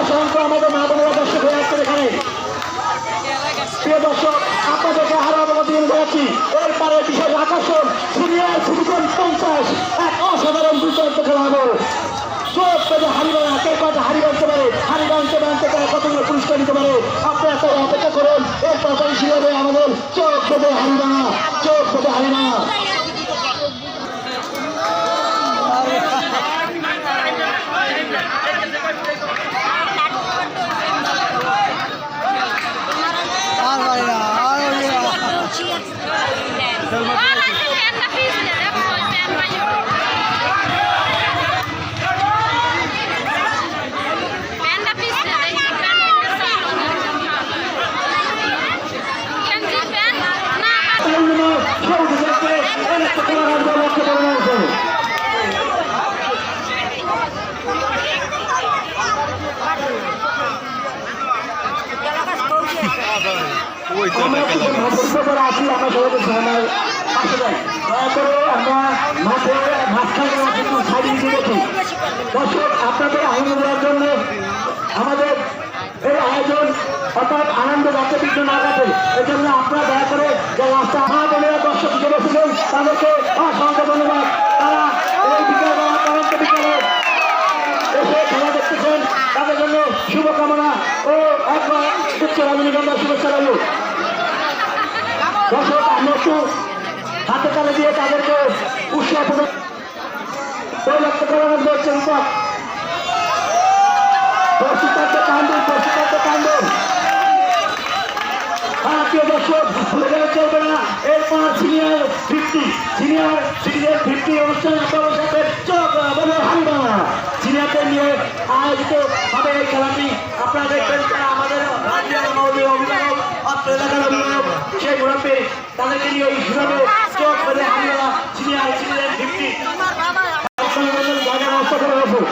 অসংখ্য আমাদের মা বোনেরা দর্শক হয়ে আসছেন এখানে। প্রিয় দর্শক, আপনাদেরকে আরো অবগতি জানাচ্ছি, এরপরে বিশেষ আকর্ষণ সিনিয়র সিটিজেন 50 এক অসাধারণ দুর্দান্ত খেলা হবে। চোখ পেতে হারিবানা, কে কটা হারি বানতে পারে, হারি বানতে পারে কতগুলো পুরস্কার নিতে পারে, আপনারা তাই অপেক্ষা করুন। এরপর তাই শুরু হবে আমাদের চোখ পেতে হারিবানা, চোখ পেতে হারিবানা। আপনাদের আনন্দ দেওয়ার জন্য আমাদের এই আয়োজন অর্থাৎ আনন্দ যাতে বিঘ্ন না ঘটে, এই জন্য আপনারা দয়া করে যে রাস্তা মা বোনেরা দর্শক হিসেবে ছিলেন তাদেরকে অসংখ্য ধন্যবাদ। তারা এই বিকেলবেলা তদন্ত বিকেলে এসে খেলা দেখতেছেন, তাদের জন্য শুভকামনা ও একবার উচ্চ রজনীগন্ধা শুভেচ্ছা রইল। দর্শক, আমরা একটু হাতে তালে দিয়ে তাদেরকে উৎসাহ পরিলক্ষিত করানোর হচ্ছে রূপক প্রিয় দর্শক, ভুলে গেলে চলবে না। এরপর সিনিয়র সিটিজেন 50 অনুষ্ঠান আপনাদের সাথে চোখ বলে হারিবানা সিনিয়রদের নিয়ে আয়োজিত হবে এই খেলাটি। আপনারা দেখবেন আমাদের অভিভাবক অত্র এলাকার অভিভাবক সেই মুরব্বী তাদেরকে নিয়ে এই হিসাবে চোখ বলে হারিবানা সিনিয়র সিটিজেন 50 জায়গা ব্যবস্থা করে রাখুন।